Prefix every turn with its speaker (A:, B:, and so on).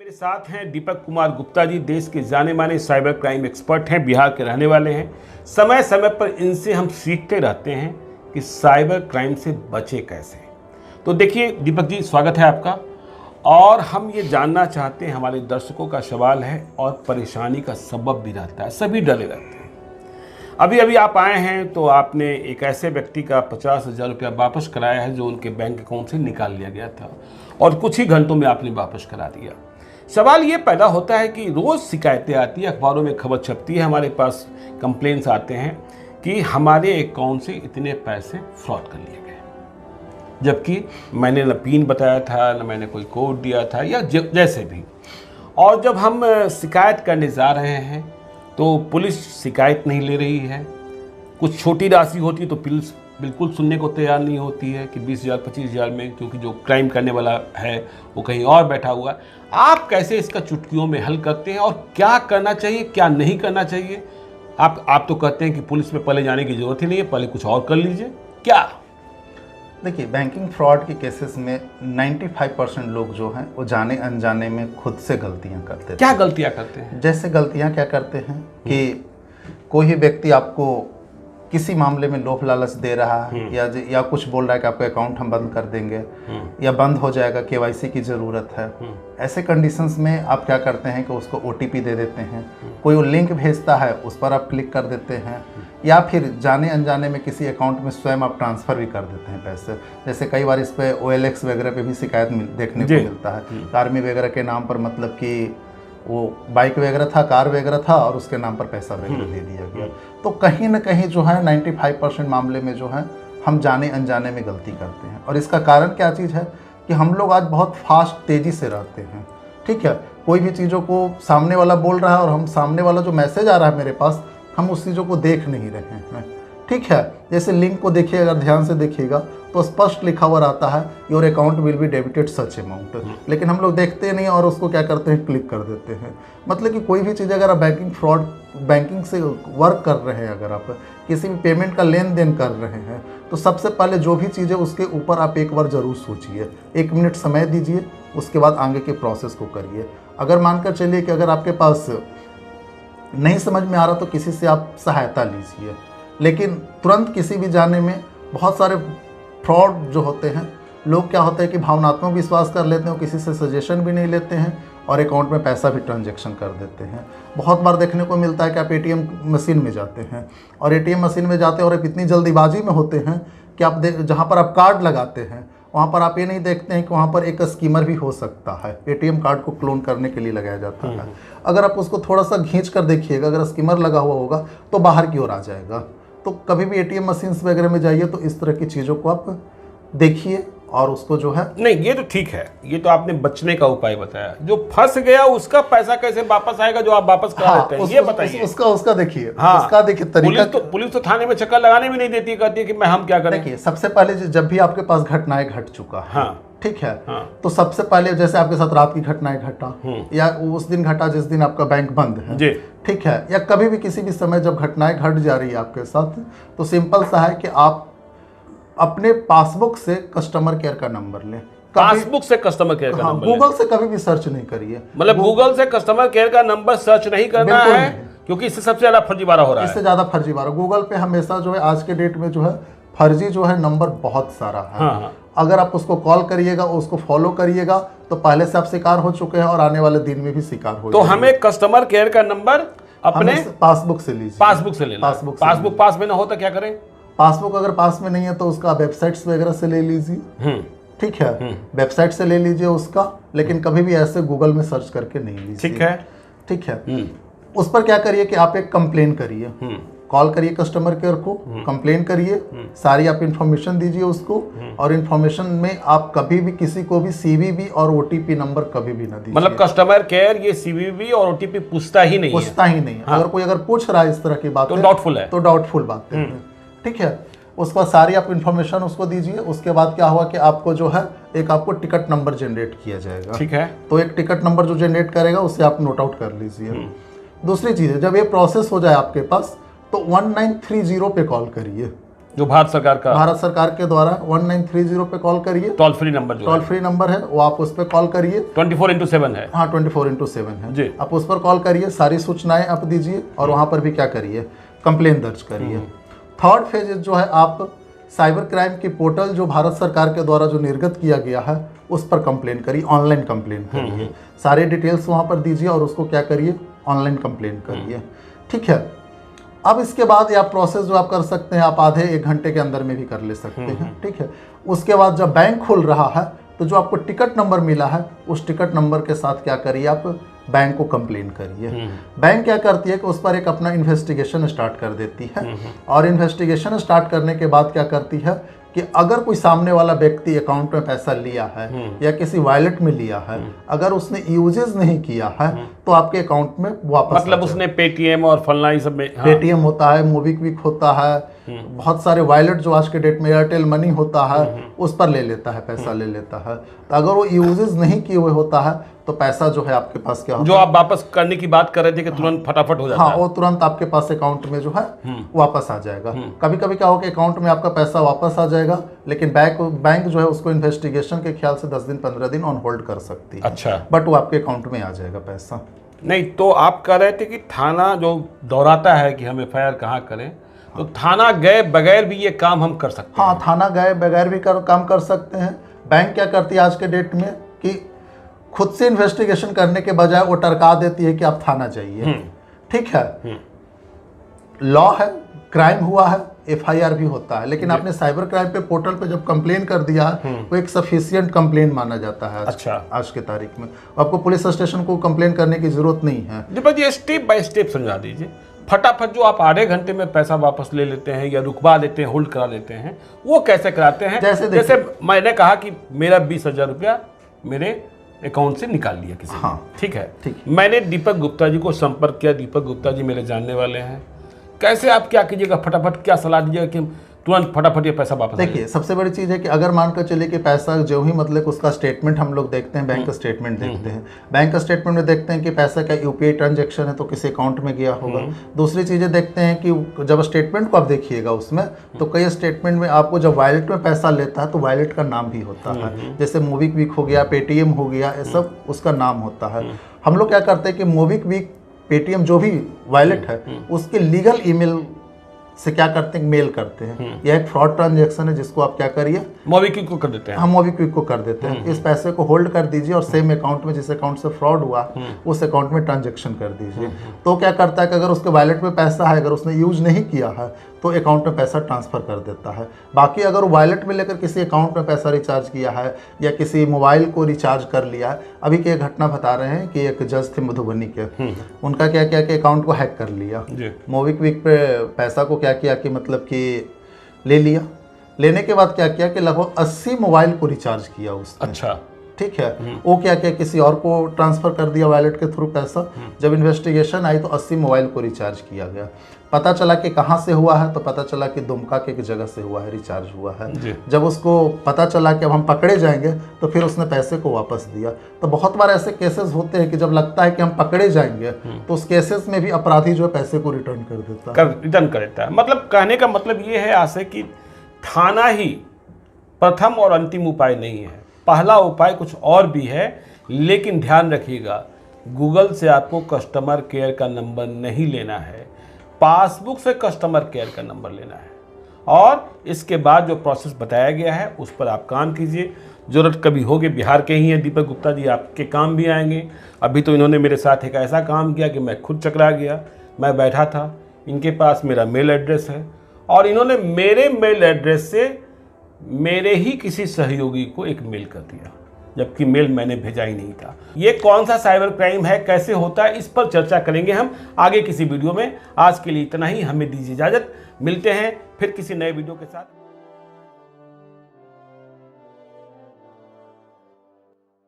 A: मेरे साथ हैं दीपक कुमार गुप्ता जी, देश के जाने माने साइबर क्राइम एक्सपर्ट हैं, बिहार के रहने वाले हैं। समय समय पर इनसे हम सीखते रहते हैं कि साइबर क्राइम से बचे कैसे। तो देखिए दीपक जी, स्वागत है आपका। और हम ये जानना चाहते हैं, हमारे दर्शकों का सवाल है और परेशानी का सबब भी रहता है, सभी डरे रहते हैं। अभी अभी आप आए हैं तो आपने एक ऐसे व्यक्ति का 50,000 रुपया वापस कराया है जो उनके बैंक अकाउंट से निकाल लिया गया था और कुछ ही घंटों में आपने वापस करा दिया। सवाल ये पैदा होता है कि रोज़ शिकायतें आती है, अखबारों में खबर छपती है, हमारे पास कंप्लेंट्स आते हैं कि हमारे अकाउंट से इतने पैसे फ्रॉड कर लिए गए, जबकि मैंने न पिन बताया था, न मैंने कोई कोड दिया था, या जैसे भी। और जब हम शिकायत करने जा रहे हैं तो पुलिस शिकायत नहीं ले रही है। कुछ छोटी राशि होती तो पुलिस बिल्कुल सुनने को तैयार नहीं होती है कि 20,000 25,000 में, क्योंकि जो क्राइम करने वाला है वो कहीं और बैठा हुआ है। आप कैसे इसका चुटकियों में हल करते हैं और क्या करना चाहिए, क्या नहीं करना चाहिए? आप तो कहते हैं कि पुलिस में पहले जाने की जरूरत ही नहीं है, पहले कुछ और कर लीजिए। क्या
B: देखिए, बैंकिंग फ्रॉड के केसेस में 95% लोग जो हैं वो जाने अनजाने में खुद से गलतियां करते हैं।
A: क्या गलतियां करते हैं?
B: जैसे गलतियां क्या करते हैं कि कोई ही व्यक्ति आपको किसी मामले में लोभ लालच दे रहा है या कुछ बोल रहा है कि आपका अकाउंट हम बंद कर देंगे या बंद हो जाएगा, केवाईसी की ज़रूरत है। ऐसे कंडीशंस में आप क्या करते हैं कि उसको ओटीपी दे देते हैं, कोई वो लिंक भेजता है उस पर आप क्लिक कर देते हैं, या फिर जाने अनजाने में किसी अकाउंट में स्वयं आप ट्रांसफ़र भी कर देते हैं पैसे। जैसे कई बार इस पर OLX वगैरह पे भी शिकायत देखने को मिलता है। आर्मी वगैरह के नाम पर, मतलब कि वो बाइक वगैरह था, कार वगैरह था और उसके नाम पर पैसा वगैरह दे दिया गया। तो कहीं ना कहीं जो है 95% मामले में जो है हम जाने अनजाने में गलती करते हैं। और इसका कारण क्या चीज़ है कि हम लोग आज बहुत फास्ट तेज़ी से रहते हैं। ठीक है, कोई भी चीज़ों को सामने वाला बोल रहा है और हम सामने वाला जो मैसेज आ रहा है मेरे पास, हम उस चीज़ों को देख नहीं रहे हैं। ठीक है, जैसे लिंक को देखिए, अगर ध्यान से देखिएगा तो स्पष्ट लिखा हुआ रहता है your account will be debited such amount, लेकिन हम लोग देखते नहीं और उसको क्या करते हैं, क्लिक कर देते हैं। मतलब कि कोई भी चीज़ अगर आप बैंकिंग से वर्क कर रहे हैं, अगर आप किसी भी पेमेंट का लेन देन कर रहे हैं, तो सबसे पहले जो भी चीज़ है उसके ऊपर आप एक बार ज़रूर सोचिए, 1 मिनट समय दीजिए, उसके बाद आगे के प्रोसेस को करिए। अगर मानकर चलिए कि अगर आपके पास नहीं समझ में आ रहा तो किसी से आप सहायता लीजिए, लेकिन तुरंत किसी भी जाने में बहुत सारे फ्रॉड जो होते हैं, लोग क्या होता है कि भावनात्मक विश्वास कर लेते हैं, किसी से सजेशन भी नहीं लेते हैं और अकाउंट में पैसा भी ट्रांजैक्शन कर देते हैं। बहुत बार देखने को मिलता है कि आप ATM मशीन में जाते हैं और ATM मशीन में जाते हैं और इतनी जल्दीबाजी में होते हैं कि आप जहाँ पर आप कार्ड लगाते हैं वहाँ पर आप ये नहीं देखते हैं कि वहाँ पर एक स्कीमर भी हो सकता है। ATM कार्ड को क्लोन करने के लिए लगाया जाता है। अगर आप उसको थोड़ा सा खींच कर देखिएगा, अगर स्कीमर लगा हुआ होगा तो बाहर की ओर आ जाएगा। तो कभी भी ATM मशीन्स वगैरह में जाइए तो इस तरह की चीज़ों को आप देखिए और उसको जो है,
A: नहीं, ये तो ठीक है, ये तो आपने बचने का उपाय बताया। जो फंस गया उसका पैसा कैसे वापस आएगा जो आप वापस करा देते हैं, ये बताइए।
B: उसका देखिए,
A: हाँ,
B: उसका देखिए तरीका।
A: पुलिस तो थाने में चक्कर लगाने भी नहीं देती, कहती है कि मैं हम क्या करें।
B: देखिए, सबसे पहले जब भी आपके पास घटनाएं घट चुका है,
A: हाँ,
B: ठीक है,
A: हाँ,
B: तो सबसे पहले जैसे आपके साथ रात की घटनाएं घटा या उस दिन घटा जिस दिन आपका बैंक बंद है जी, ठीक है, या कभी भी किसी भी समय जब घटनाएं घट जा रही है आपके साथ, तो सिंपल सा है कि आप अपने पासबुक से कस्टमर केयर का नंबर लें।
A: पासबुक से कस्टमर केयर का नंबर
B: गूगल से कभी भी सर्च नहीं करिए।
A: मतलब गूगल से कस्टमर केयर का नंबर सर्च नहीं करना है, क्योंकि इससे सबसे ज्यादा फर्जीवाड़ा हो रहा है।
B: इससे ज्यादा फर्जीवाड़ा गूगल पे हमेशा जो है आज के डेट में जो है फर्जी जो है नंबर बहुत सारा है।
A: हाँ।
B: अगर आप उसको कॉल करिएगा, उसको फॉलो करिएगा तो पहले से आप शिकार हो चुके हैं और आने वाले दिन में भी शिकार हो।
A: तो हमें कस्टमर केयर का नंबर अपने
B: पासबुक से लीजिए।
A: पासबुक से लेना। पासबुक पास में ना हो तो क्या करें?
B: पासबुक अगर पास में नहीं है तो उसका वेबसाइट्स वगैरह से ले लीजिए। ठीक है, वेबसाइट से ले लीजिए उसका, लेकिन कभी भी ऐसे गूगल में सर्च करके नहीं लीजिए। ठीक है। उस पर क्या करिए कि आप एक कंप्लेन करिए, कॉल करिए कस्टमर केयर को, कंप्लेन करिए, सारी आप इन्फॉर्मेशन दीजिए उसको, और इन्फॉर्मेशन में आप कभी भी किसी को भी CVV और OTP नंबर कभी भी ना दीजिए।
A: मतलब कस्टमर केयर ये CVV और OTP पूछता ही नहीं है।
B: हाँ। अगर कोई पूछ रहा है इस तरह की बात
A: तो डाउटफुल है,
B: तो डाउटफुल बात है। ठीक है, उसका सारी आप इन्फॉर्मेशन उसको दीजिए। उसके बाद क्या हुआ कि आपको जो है एक आपको टिकट नंबर जनरेट किया जाएगा।
A: ठीक है,
B: तो एक टिकट नंबर जो जनरेट करेगा उससे आप नोट आउट कर लीजिए। दूसरी चीज़ है, जब ये प्रोसेस हो जाए आपके पास तो 1930 पे कॉल करिए।
A: जो भारत सरकार
B: के द्वारा 1930 पे कॉल करिए।
A: Toll free number
B: toll free number है वो आप उस पर कॉल करिए।
A: 24/7 है।
B: हाँ 24/7 है
A: जी।
B: आप उस पर कॉल करिए, सारी सूचनाएं आप दीजिए और वहाँ पर भी क्या करिए, कंप्लेन दर्ज करिए। थर्ड फेज जो है आप साइबर क्राइम की पोर्टल जो भारत सरकार के द्वारा जो निर्गत किया गया है उस पर कंप्लेन करिए, ऑनलाइन कंप्लेन करिए। सारे डिटेल्स वहाँ पर दीजिए और उसको क्या करिए, ऑनलाइन कंप्लेन करिए। ठीक है। अब इसके बाद या प्रोसेस जो आप कर सकते हैं, आप आधे 1 घंटे के अंदर में भी कर ले सकते हैं। ठीक है। उसके बाद जब बैंक खुल रहा है तो जो आपको टिकट नंबर मिला है उस टिकट नंबर के साथ क्या करिए, आप बैंक को कंप्लेन करिए। बैंक क्या करती है कि उस पर एक अपना इन्वेस्टिगेशन स्टार्ट कर देती है और इन्वेस्टिगेशन स्टार्ट करने के बाद क्या करती है कि अगर कोई सामने वाला व्यक्ति अकाउंट में पैसा लिया है या किसी वॉलेट में लिया है, अगर उसने यूजेस नहीं किया है तो आपके अकाउंट में वापस
A: मतलब उसने पेटीएम और फलना सब में
B: पेटीएम होता है, मोबिक्विक होता है, बहुत सारे वॉलेट जो आज के डेट में एयरटेल मनी होता है उस पर ले लेता है, पैसा ले लेता है। तो अगर वो यूजेस नहीं किए हुए होता है तो पैसा जो है आपके पास क्या होता
A: जो आप वापस करने की बात कर रहे थे कि तुरंत फटाफट हो जाता है।
B: हाँ वो तुरंत आपके पास अकाउंट में जो है वापस आ जाएगा। कभी कभी क्या होगा, अकाउंट में आपका पैसा वापस आ जाएगा लेकिन बैंक जो है उसको इन्वेस्टिगेशन के ख्याल से 10 दिन 15 दिन ऑन होल्ड कर सकती है।
A: अच्छा।
B: बट वो आपके अकाउंट में आ जाएगा पैसा।
A: नहीं तो आप कह रहे थे कि थाना जो दौड़ाता है कि हम FIR कहाँ करें, तो थाना गए बगैर भी ये काम हम कर सकते हैं।
B: हाँ थाना गए बगैर भी काम कर सकते हैं। बैंक क्या करती है आज के डेट में कि खुद से इन्वेस्टिगेशन करने के बजाय वो टरका देती है कि आप थाना जाइए। ठीक है। लॉ है, क्राइम हुआ है, FIR भी होता है, लेकिन आपने साइबर क्राइम पे पोर्टल पे जब कंप्लेन कर दिया वो एक सफिशिएंट कंप्लेन माना जाता है आज के तारीख में। आपको पुलिस स्टेशन को कंप्लेन करने की जरूरत नहीं है।
A: Deepak ji step by step समझा दीजिए। फटाफट जो आप आधे घंटे में पैसा वापस ले लेते हैं या रुकवा देते हैं, होल्ड करा लेते हैं, वो कैसे कराते हैं? जैसे मैंने कहा कि मेरा 20,000 रुपया मेरे अकाउंट से निकाल लिया किसी ने।
B: हाँ
A: ठीक है। मैंने दीपक गुप्ता जी को संपर्क किया, दीपक गुप्ता जी मेरे जानने वाले हैं, कैसे आप क्या कीजिएगा, फटाफट क्या सलाह दीजिएगा कि तुरंत फटाफट ये पैसा वापस?
B: देखिए सबसे बड़ी चीज़ है कि अगर मानकर चलिए कि पैसा जो ही मतलब उसका स्टेटमेंट हम लोग देखते हैं, बैंक स्टेटमेंट देखते हैं, बैंक स्टेटमेंट में देखते हैं कि पैसा क्या UPI ट्रांजैक्शन है तो किसी अकाउंट में गया होगा। दूसरी चीज़ें देखते हैं कि जब स्टेटमेंट को आप देखिएगा उसमें तो कई स्टेटमेंट में आपको जब वॉलेट में पैसा लेता है तो वॉलेट का नाम भी होता है, जैसे मोबिक्विक हो गया, पेटीएम हो गया, ये सब उसका नाम होता है। हम लोग क्या करते हैं कि मोबिक्विक, पेटीएम जो भी वॉलेट है उसके लीगल ईमेल से क्या करते हैं, मेल करते हैं। यह एक फ्रॉड ट्रांजैक्शन है जिसको आप क्या करिए,
A: मोबिक्विक को कर देते हैं।
B: हम मोबिक्विक को कर देते हैं। इस पैसे को होल्ड कर दीजिए और सेम अकाउंट में जिस अकाउंट से फ्रॉड हुआ उस अकाउंट में ट्रांजैक्शन कर दीजिए। तो क्या करता है कि अगर उसके वॉलेट में पैसा है, अगर उसने यूज नहीं किया है तो अकाउंट में पैसा ट्रांसफर कर देता है। बाकी अगर वॉलेट में लेकर किसी अकाउंट में पैसा रिचार्ज किया है या किसी मोबाइल को रिचार्ज कर लिया है, अभी की एक घटना बता रहे हैं कि एक जज थे मधुबनी के, उनका क्या किया कि अकाउंट को हैक कर लिया, मोबिक्विक पे पैसा को क्या किया कि मतलब कि ले लिया। लेने के बाद क्या किया कि लगभग 80 मोबाइल को रिचार्ज किया उसने।
A: अच्छा।
B: ठीक है। वो क्या किया, किसी और को ट्रांसफर कर दिया वॉलेट के थ्रू पैसा। जब इन्वेस्टिगेशन आई तो 80 मोबाइल को रिचार्ज किया गया। पता चला कि कहाँ से हुआ है, तो पता चला कि दुमका के एक जगह से हुआ है, रिचार्ज हुआ है। जब उसको पता चला कि अब हम पकड़े जाएंगे तो फिर उसने पैसे को वापस दिया। तो बहुत बार ऐसे केसेस होते हैं कि जब लगता है कि हम पकड़े जाएंगे तो उस केसेस में भी अपराधी जो है पैसे को रिटर्न कर देता है।
A: मतलब कहने का मतलब ये है आशय कि थाना ही प्रथम और अंतिम उपाय नहीं है, पहला उपाय कुछ और भी है। लेकिन ध्यान रखिएगा, गूगल से आपको कस्टमर केयर का नंबर नहीं लेना है, पासबुक से कस्टमर केयर का नंबर लेना है और इसके बाद जो प्रोसेस बताया गया है उस पर आप काम कीजिए। ज़रूरत कभी होगी, बिहार के ही हैं दीपक गुप्ता जी, आपके काम भी आएंगे। अभी तो इन्होंने मेरे साथ एक ऐसा काम किया कि मैं खुद चकरा गया। मैं बैठा था, इनके पास मेरा मेल एड्रेस है और इन्होंने मेरे मेल एड्रेस से मेरे ही किसी सहयोगी को एक मेल कर दिया, जबकि मेल मैंने भेजा ही नहीं था। ये कौन सा साइबर क्राइम है, कैसे होता है, इस पर चर्चा करेंगे हम आगे किसी वीडियो में। आज के लिए इतना ही, हमें दीजिए इजाज़त। मिलते हैं फिर किसी नए वीडियो के साथ।